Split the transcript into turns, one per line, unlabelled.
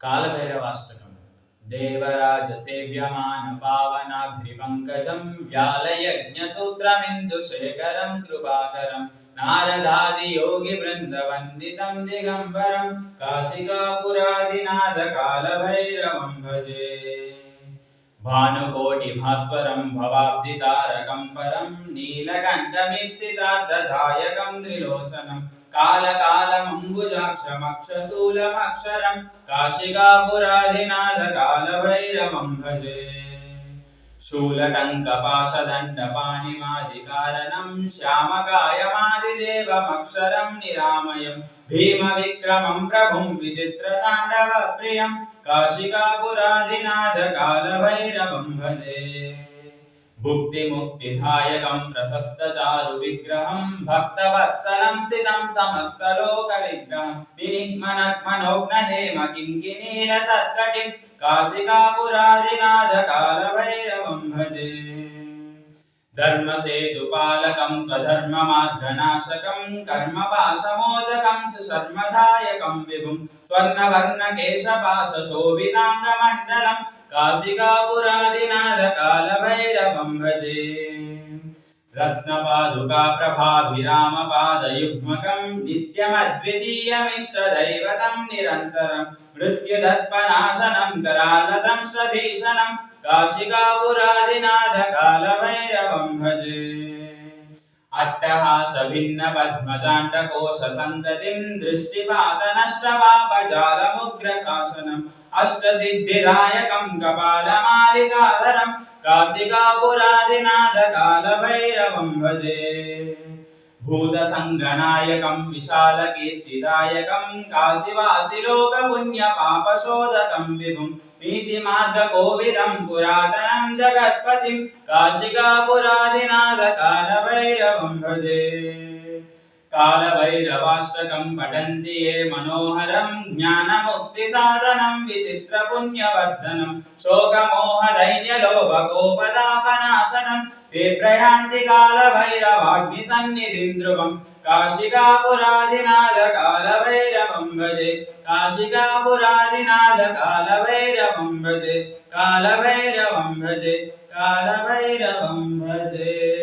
कालभैरवाष्टकम् देवराजसेव्यमान पावनाग्रिपङ्कजं व्यालयज्ञसूत्रमिन्दुशेखरं कृपाकरं नारदादियोगिवृन्दवन्दितं दिगम्बरं काशिकापुरादिनाथकालभैरवं भजे। भानुकोटिभास्वरं भवाब्धितारकं परं नीलकण्ठमीप्सितार्थदायकं त्रिलोचनं कालकालमम्बुजाक्षमक्षशूलमक्षरं काशिकापुराधिनाथकालभैरवं भजे। शूलटङ्कपाशदण्डपाणिमादिकारणं श्यामकायमादिदेवमक्षरं निरामयं भीमविक्रमं प्रभुं विचित्रताण्डवप्रियं काशिकापुराधिनाथकालभैरवं भजे। भुक्तिमुक्तिदायकं प्रशस्तचारुविग्रहं भक्तवत्सलं स्थितं समस्तलोकविग्रहं निनिग्मनग्मनोघ्नहेमकिङ्किणीरसत्कटिं काशिकापुराधिनाथकालभैरवं भजे। धर्मसेतुपालकं त्वधर्ममार्गनाशकं कर्मपाशमोचकं सुशर्मदायकं विभुं स्वर्णवर्णकेशपाशशोभिताङ्गमण्डलं काशिकापुराधिनाथकालभैरवं भजे। रत्नपादुकाप्रभाभिरामपादयुग्मकं नित्यमद्वितीयमिष्टदैवतं निरन्तरं मृत्युदर्पनाशनं करालदंष्ट्रभीषणं काशिकापुराधिनाथकालभैरवं भजे। अट्टहासभिन्नपद्मचाण्डकोशसन्ततिं दृष्टिपातनष्टपापजालमुग्रशासनम् अष्टसिद्धिदायकं कपालमालिकाधरं काशिकापुराधिनाथकालभैरवं भजे। भूतसङ्गनायकं विशालकीर्तिदायकं काशीवासिलोकपुण्यपापशोधकं विभुं नीतिमार्गकोविदं पुरातनं जगत्पतिं काशिकापुराधिनाथकालभैरवं भजे। कालभैरवाष्टकं पठन्ति ये मनोहरं ज्ञानमुक्तिसाधनं विचित्रपुण्यवर्धनं शोकमोहदैन्यलोभकोपतापनाशनं ते प्रयान्ति कालभैरवाग्निसन्निधिं ध्रुवं काशिकापुराधिनाथकालभैरवं भजे। काशिकापुराधिनाथकालभैरवं भजे। कालभैरवं भजे। कालभैरवं भजे।